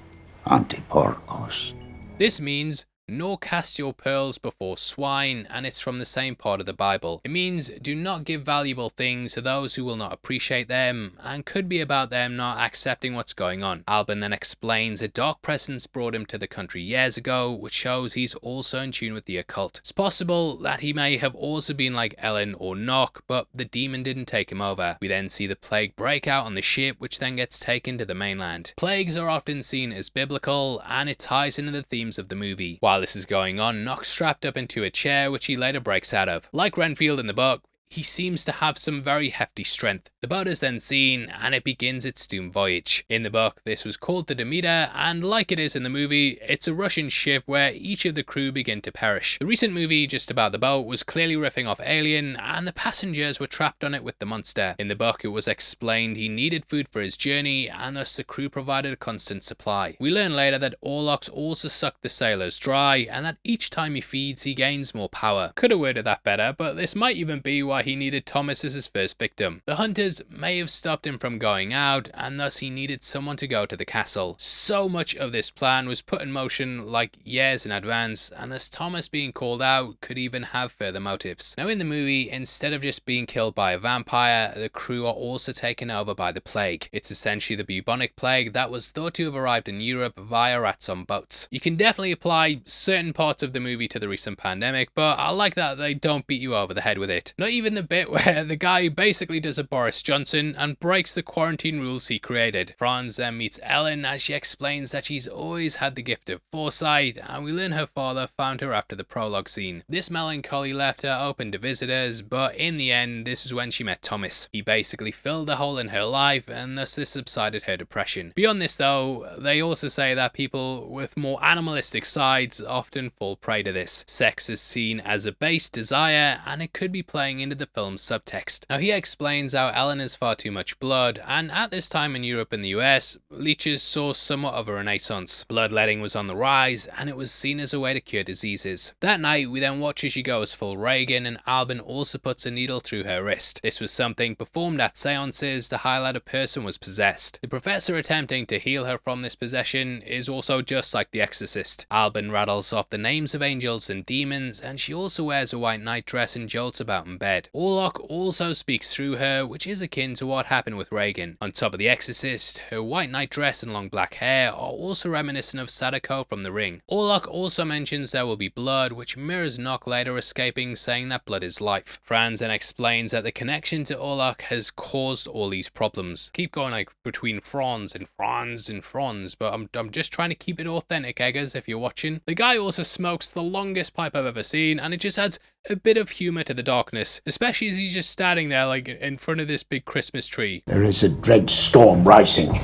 antiporcos. This means nor cast your pearls before swine, and it's from the same part of the Bible. It means do not give valuable things to those who will not appreciate them, and could be about them not accepting what's going on. Albin then explains a dark presence brought him to the country years ago, which shows he's also in tune with the occult. It's possible that he may have also been like Ellen or Nock, but the demon didn't take him over. We then see the plague break out on the ship, which then gets taken to the mainland. Plagues are often seen as biblical, and it ties into the themes of the movie. While this is going on, Nock's strapped up into a chair, which he later breaks out of. Like Renfield in the book, he seems to have some very hefty strength. The boat is then seen, and it begins its doomed voyage. In the book, this was called the Demeter, and like it is in the movie, it's a Russian ship where each of the crew begin to perish. The recent movie just about the boat was clearly riffing off Alien, and the passengers were trapped on it with the monster. In the book, it was explained he needed food for his journey, and thus the crew provided a constant supply. We learn later that Orlok also sucked the sailors dry, and that each time he feeds, he gains more power. Could have worded that better, but this might even be why he needed Thomas as his first victim. The hunters may have stopped him from going out, and thus he needed someone to go to the castle. So much of this plan was put in motion like years in advance, and thus Thomas being called out could even have further motives. Now in the movie, instead of just being killed by a vampire, the crew are also taken over by the plague. It's essentially the bubonic plague that was thought to have arrived in Europe via rats on boats. You can definitely apply certain parts of the movie to the recent pandemic, but I like that they don't beat you over the head with it. Not even even the bit where the guy basically does a Boris Johnson and breaks the quarantine rules he created. Franz then meets Ellen as she explains that she's always had the gift of foresight, and we learn her father found her after the prologue scene. This melancholy left her open to visitors, but in the end, this is when she met Thomas. He basically filled a hole in her life, and thus this subsided her depression. Beyond this though, they also say that people with more animalistic sides often fall prey to this. Sex is seen as a base desire, and it could be playing into the film's subtext. Now he explains how Ellen has far too much blood, and at this time in Europe and the US, leeches saw somewhat of a renaissance. Bloodletting was on the rise, and it was seen as a way to cure diseases. That night, we then watch as she goes full Reagan, and Albin also puts a needle through her wrist. This was something performed at seances to highlight a person was possessed. The professor attempting to heal her from this possession is also just like The Exorcist. Albin rattles off the names of angels and demons, and she also wears a white nightdress and jolts about in bed. Orlok also speaks through her, which is akin to what happened with Reagan. On top of The Exorcist, her white nightdress and long black hair are also reminiscent of Sadako from The Ring. Orlok also mentions there will be blood, which mirrors Nock later escaping, saying that blood is life. Franz then explains that the connection to Orlok has caused all these problems. Keep going like between Franz, but I'm just trying to keep it authentic, eggers, if you're watching. The guy also smokes the longest pipe I've ever seen, and it just adds a bit of humour to the darkness, especially as he's just standing there like in front of this big Christmas tree. There is a dread storm rising.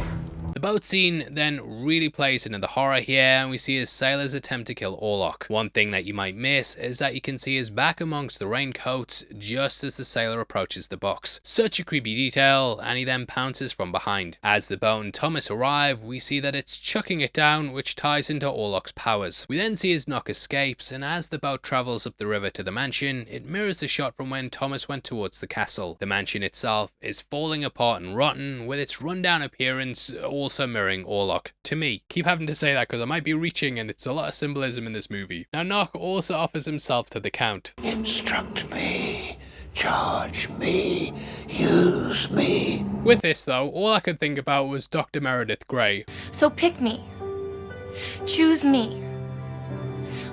The boat scene then really plays into the horror here, and we see his sailors attempt to kill Orlok. One thing that you might miss is that you can see his back amongst the raincoats just as the sailor approaches the box. Such a creepy detail, and he then pounces from behind. As the boat and Thomas arrive, we see that it's chucking it down, which ties into Orlok's powers. We then see his Nock escapes, and as the boat travels up the river to the mansion, it mirrors the shot from when Thomas went towards the castle. The mansion itself is falling apart and rotten, with its rundown appearance also mirroring Orlok. To me, keep having to say that because I might be reaching, and it's a lot of symbolism in this movie. Now Nock also offers himself to the Count. Instruct me, charge me, use me. With this though, all I could think about was Dr. Meredith Grey. So pick me. Choose me.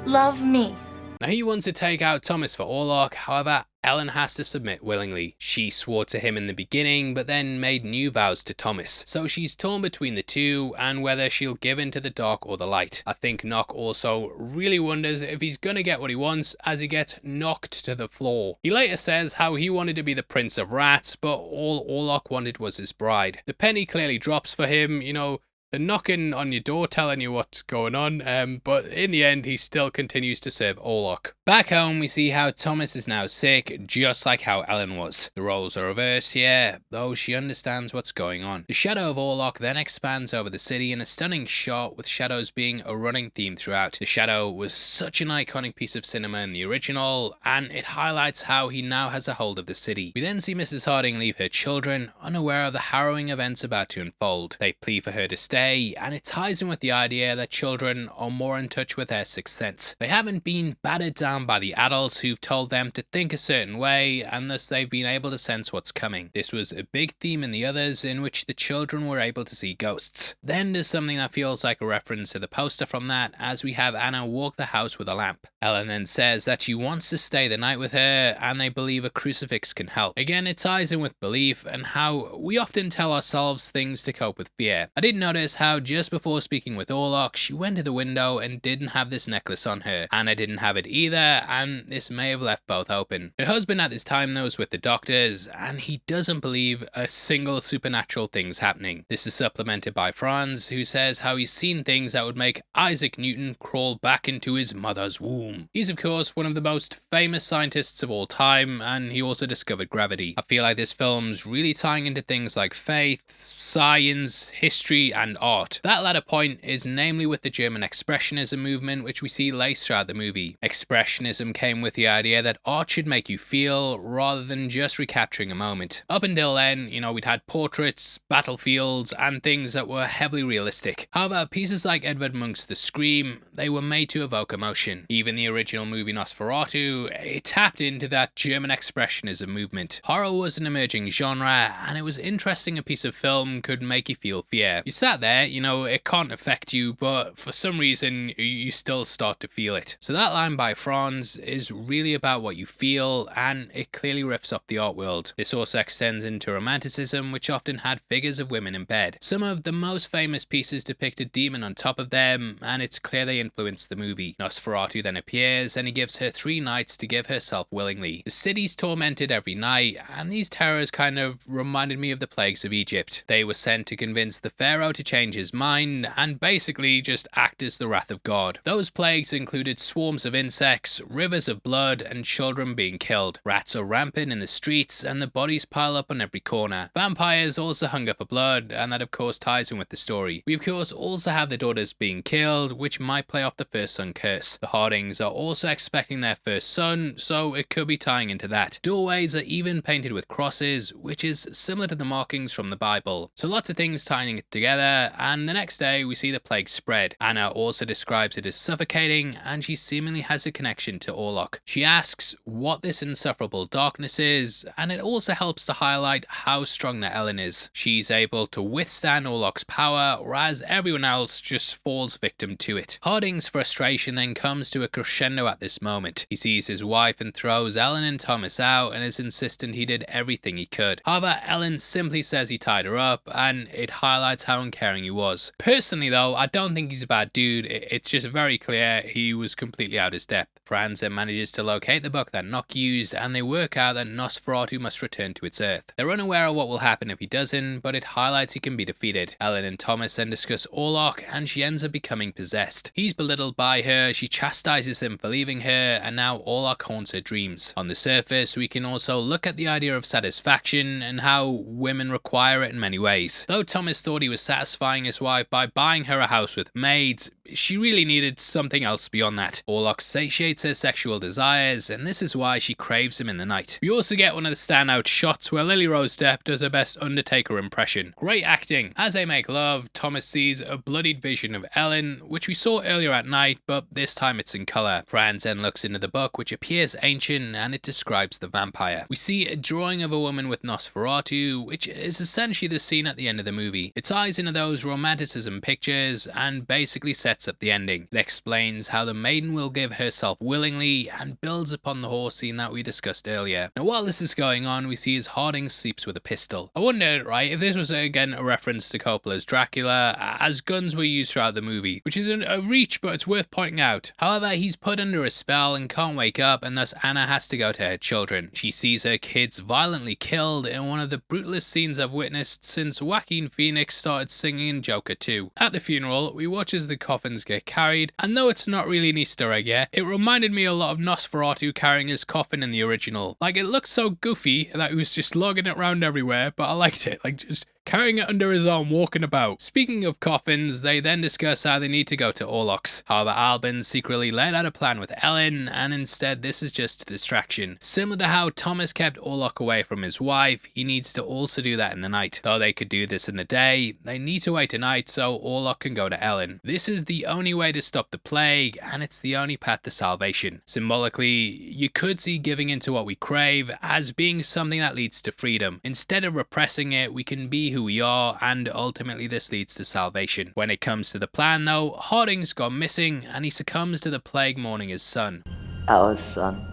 Love me. Now he wants to take out Thomas for Orlok, however, Ellen has to submit willingly. She swore to him in the beginning, but then made new vows to Thomas. So she's torn between the two, and whether she'll give in to the dark or the light. I think Nock also really wonders if he's gonna get what he wants as he gets knocked to the floor. He later says how he wanted to be the Prince of Rats, but all Orlok wanted was his bride. The penny clearly drops for him, you know, they're knocking on your door telling you what's going on, but in the end he still continues to serve Orlok. Back home we see how Thomas is now sick, just like how Ellen was. The roles are reversed here, though she understands what's going on. The shadow of Orlok then expands over the city in a stunning shot, with shadows being a running theme throughout. The shadow was such an iconic piece of cinema in the original, and it highlights how he now has a hold of the city. We then see Mrs. Harding leave her children, unaware of the harrowing events about to unfold. They plead for her to stay, and it ties in with the idea that children are more in touch with their sixth sense. They haven't been battered down by the adults who've told them to think a certain way, and thus they've been able to sense what's coming. This was a big theme in the others, in which the children were able to see ghosts. Then there's something that feels like a reference to the poster from that, as we have Anna walk the house with a lamp. Ellen then says that she wants to stay the night with her, and they believe a crucifix can help. Again, it ties in with belief and how we often tell ourselves things to cope with fear. I did notice how just before speaking with Orlok, she went to the window and didn't have this necklace on her. Anna didn't have it either, and this may have left both open. Her husband at this time though was with the doctors, and he doesn't believe a single supernatural thing's happening. This is supplemented by Franz, who says how he's seen things that would make Isaac Newton crawl back into his mother's womb. He's of course one of the most famous scientists of all time, and he also discovered gravity. I feel like this film's really tying into things like faith, science, history, and art. That latter point is namely with the German Expressionism movement, which we see laced throughout the movie. Expressionism came with the idea that art should make you feel, rather than just recapturing a moment. Up until then, you know, we'd had portraits, battlefields, and things that were heavily realistic. However, pieces like Edvard Munch's The Scream, they were made to evoke emotion. Even the original movie Nosferatu, it tapped into that German Expressionism movement. Horror was an emerging genre, and it was interesting a piece of film could make you feel fear. You sat there, you know, it can't affect you, but for some reason you still start to feel it. So that line by Franz is really about what you feel, and it clearly riffs off the art world. This also extends into romanticism, which often had figures of women in bed. Some of the most famous pieces depict a demon on top of them, and it's clear they influenced the movie. Nosferatu then appears, and he gives her 3 nights to give herself willingly. The city's tormented every night, and these terrors kind of reminded me of the plagues of Egypt. They were sent to convince the pharaoh to change his mind, and basically just act as the wrath of God. Those plagues included swarms of insects, rivers of blood, and children being killed. Rats are rampant in the streets, and the bodies pile up on every corner. Vampires also hunger for blood, and that of course ties in with the story. We of course also have the daughters being killed, which might play off the first son curse. The Hardings are also expecting their first son, so it could be tying into that. Doorways are even painted with crosses, which is similar to the markings from the Bible. So lots of things tying it together, and the next day we see the plague spread. Anna also describes it as suffocating, and she seemingly has a connection to Orlok. She asks what this insufferable darkness is, and it also helps to highlight how strong that Ellen is. She's able to withstand Orlok's power, whereas everyone else just falls victim to it. Harding's frustration then comes to a crescendo at this moment. He sees his wife and throws Ellen and Thomas out, and is insistent he did everything he could. However, Ellen simply says he tied her up, and it highlights how uncaring he was. Personally though, I don't think he's a bad dude. It's just very clear he was completely out of his depth. Franz then manages to locate the book that Nock used, and they work out that Nosferatu must return to its Earth. They're unaware of what will happen if he doesn't, but it highlights he can be defeated. Ellen and Thomas then discuss Orlok, and she ends up becoming possessed. He's belittled by her, she chastises him for leaving her, and now Orlok haunts her dreams. On the surface, we can also look at the idea of satisfaction and how women require it in many ways. Though Thomas thought he was satisfying his wife by buying her a house with maids, she really needed something else beyond that. Orlok satiates her sexual desires, and this is why she craves him in the night. We also get one of the standout shots where Lily Rose Depp does her best Undertaker impression. Great acting. As they make love, Thomas sees a bloodied vision of Ellen, which we saw earlier at night, but this time it's in colour. Franz then looks into the book, which appears ancient, and it describes the vampire. We see a drawing of a woman with Nosferatu, which is essentially the scene at the end of the movie. It ties into those romanticism pictures, and basically sets up the ending. It explains how the maiden will give herself willingly, and builds upon the horse scene that we discussed earlier. Now while this is going on, we see as Harding sleeps with a pistol. I wonder, right, if this was again a reference to Coppola's Dracula, as guns were used throughout the movie, which is a reach, but it's worth pointing out. However, he's put under a spell and can't wake up, and thus Anna has to go to her children. She sees her kids violently killed in one of the brutalest scenes I've witnessed since Joaquin Phoenix started singing in Joker 2. At the funeral, we watch as the coffins get carried, and though it's not really an Easter egg yet, it reminded me a lot of Nosferatu carrying his coffin in the original. Like, it looked so goofy that he was just lugging it around everywhere, but I liked it. Like, just carrying it under his arm, walking about. Speaking of coffins, they then discuss how they need to go to Orlok's. However, Albin secretly laid out a plan with Ellen, and instead this is just a distraction. Similar to how Thomas kept Orlok away from his wife, he needs to also do that in the night. Though they could do this in the day, they need to wait tonight so Orlok can go to Ellen. This is the only way to stop the plague, and it's the only path to salvation. Symbolically, you could see giving into what we crave as being something that leads to freedom. Instead of repressing it, we can be who we are, and ultimately this leads to salvation. When it comes to the plan though, Harding's gone missing, and he succumbs to the plague mourning his son. Our son.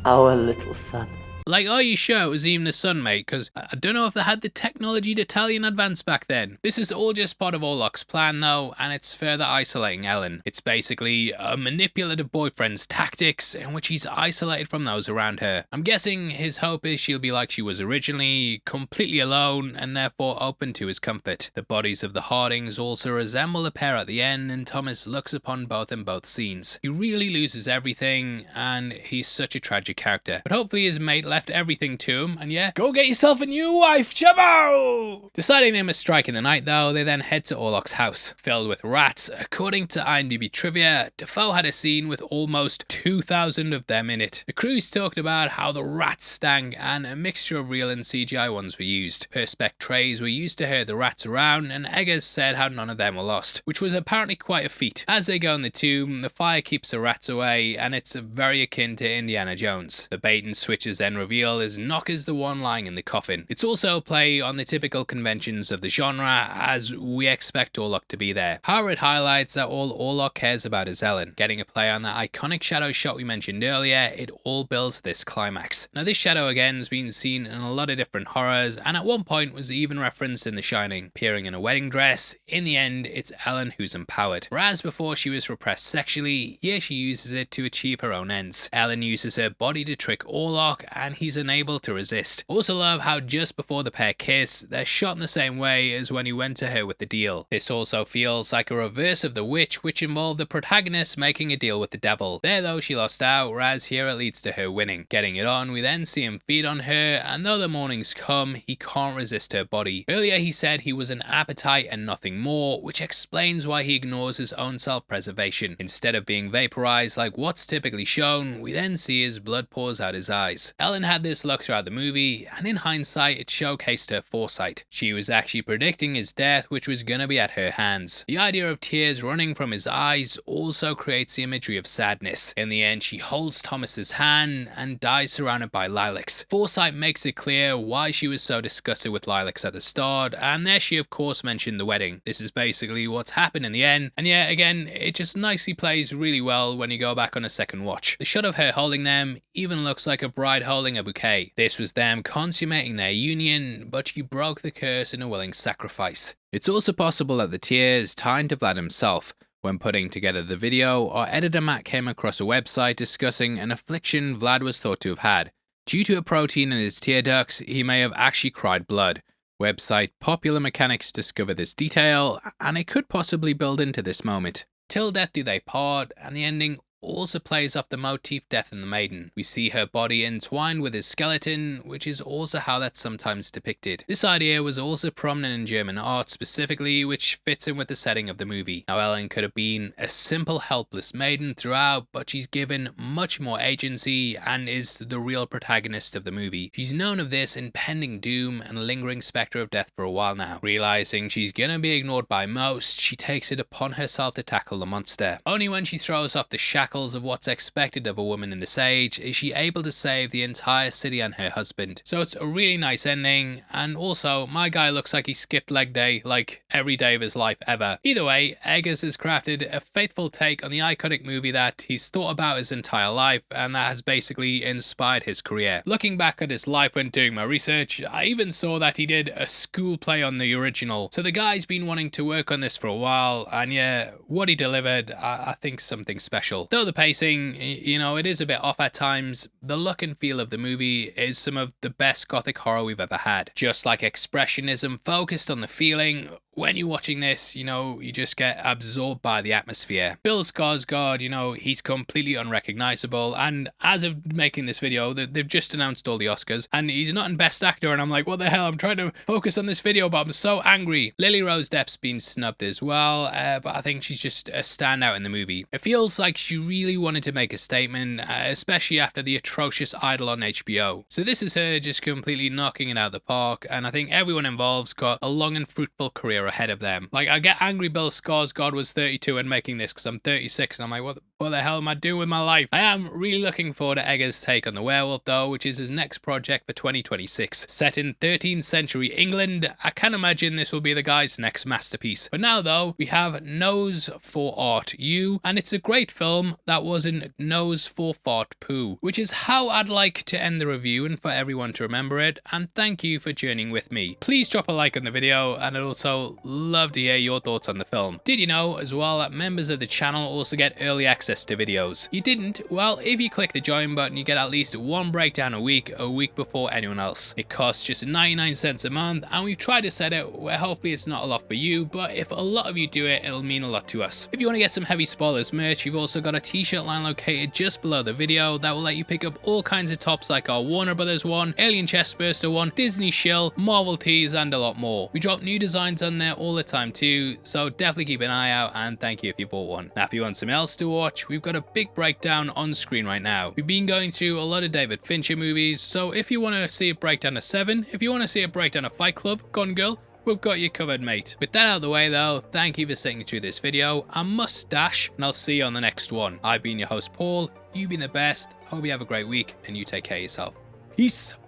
Our little son. Like, are you sure it was even a son, mate? Because I don't know if they had the technology to tell you in advance back then. This is all just part of Orlok's plan though, and it's further isolating Ellen. It's basically a manipulative boyfriend's tactics in which he's isolated from those around her. I'm guessing his hope is she'll be like she was originally, completely alone, and therefore open to his comfort. The bodies of the Hardings also resemble the pair at the end, and Thomas looks upon both in both scenes. He really loses everything, and he's such a tragic character. But hopefully his mate left everything to him, and yeah, go get yourself a new wife, Chabbo! Deciding they must strike in the night though, they then head to Orlok's house. Filled with rats, according to IMDb trivia, Defoe had a scene with almost 2,000 of them in it. The crews talked about how the rats stank, and a mixture of real and CGI ones were used. Perspex trays were used to herd the rats around, and Eggers said how none of them were lost, which was apparently quite a feat. As they go in the tomb, the fire keeps the rats away, and it's very akin to Indiana Jones. The bait and switches then reveal is Knock is the one lying in the coffin. It's also a play on the typical conventions of the genre, as we expect Orlok to be there. However, it highlights that all Orlok cares about is Ellen. Getting a play on that iconic shadow shot we mentioned earlier, it all builds to this climax. Now this shadow again has been seen in a lot of different horrors, and at one point was even referenced in The Shining. Appearing in a wedding dress, in the end it's Ellen who's empowered. Whereas before she was repressed sexually, here she uses it to achieve her own ends. Ellen uses her body to trick Orlok, and he's unable to resist. Also love how just before the pair kiss, they're shot in the same way as when he went to her with the deal. This also feels like a reverse of The Witch, which involved the protagonist making a deal with the devil. There though she lost out, whereas here it leads to her winning. Getting it on, we then see him feed on her, and though the mornings come, he can't resist her body. Earlier he said he was an appetite and nothing more, which explains why he ignores his own self-preservation. Instead of being vaporized like what's typically shown, we then see his blood pours out his eyes. Ellen had this luck throughout the movie, and in hindsight it showcased her foresight. She was actually predicting his death, which was gonna be at her hands. The idea of tears running from his eyes also creates the imagery of sadness. In the end, she holds Thomas's hand and dies surrounded by lilacs. Foresight makes it clear why she was so disgusted with lilacs at the start, and there she of course mentioned the wedding. This is basically what's happened in the end, and yeah, again, it just nicely plays really well when you go back on a second watch. The shot of her holding them even looks like a bride holding a bouquet. This was them consummating their union, but she broke the curse in a willing sacrifice. It's also possible that the tears tied to Vlad himself. When putting together the video, our editor Matt came across a website discussing an affliction Vlad was thought to have had. Due to a protein in his tear ducts, he may have actually cried blood. Website Popular Mechanics discovered this detail, and it could possibly build into this moment. Till death do they part, and the ending also plays off the motif Death in the Maiden. We see her body entwined with his skeleton, which is also how that's sometimes depicted. This idea was also prominent in German art specifically, which fits in with the setting of the movie. Now Ellen could have been a simple helpless maiden throughout, but she's given much more agency and is the real protagonist of the movie. She's known of this impending doom and lingering spectre of death for a while now. Realizing she's gonna be ignored by most, she takes it upon herself to tackle the monster. Only when she throws off the shackles of what's expected of a woman in this age is she able to save the entire city and her husband. So it's a really nice ending, and also my guy looks like he skipped leg day like every day of his life ever. Either way, Eggers has crafted a faithful take on the iconic movie that he's thought about his entire life, and that has basically inspired his career. Looking back at his life when doing my research, I even saw that he did a school play on the original. So the guy's been wanting to work on this for a while, and yeah, what he delivered, I think something special. Though the pacing, you know, it is a bit off at times, the look and feel of the movie is some of the best gothic horror we've ever had. Just like expressionism focused on the feeling, when you're watching this, you know, you just get absorbed by the atmosphere. Bill Skarsgård, you know, he's completely unrecognizable, and as of making this video, they've just announced all the Oscars, and he's not in Best Actor, and I'm like, what the hell, I'm trying to focus on this video, but I'm so angry. Lily Rose Depp's been snubbed as well, but I think she's just a standout in the movie. It feels like she really wanted to make a statement, especially after the atrocious Idol on HBO. So this is her just completely knocking it out of the park, and I think everyone involved's got a long and fruitful career ahead of them. Like, I get angry Bill Skarsgård was 32 and making this because I'm 36, and I'm like, what the hell am I doing with my life? I am really looking forward to Eggers' take on the werewolf though, which is his next project for 2026. Set in 13th century England, I can imagine this will be the guy's next masterpiece. But now though, we have Nose for Art U, and it's a great film that wasn't Nose for Fart Poo, which is how I'd like to end the review and for everyone to remember it, and thank you for journeying with me. Please drop a like on the video, and I'd also love to hear your thoughts on the film. Did you know as well that members of the channel also get early access to videos? You didn't? Well, if you click the join button, you get at least one breakdown a week before anyone else. It costs just 99 cents a month, and we've tried to set it where hopefully it's not a lot for you, but if a lot of you do it, it'll mean a lot to us. If you want to get some Heavy Spoilers merch, we've also got a t-shirt line located just below the video that will let you pick up all kinds of tops like our Warner Brothers one, Alien Chestburster one, Disney Shill, Marvel tees, and a lot more. We drop new designs on there all the time too, so definitely keep an eye out, and thank you if you bought one. Now if you want something else to watch, we've got a big breakdown on screen right now. We've been going through a lot of David Fincher movies, so if you want to see a breakdown of Seven, if you want to see a breakdown of Fight Club, Gone Girl, we've got you covered, mate. With that out of the way though, thank you for sticking through this video. I must dash, and I'll see you on the next one. I've been your host Paul, you've been the best, hope you have a great week, and you take care of yourself. Peace. Peace.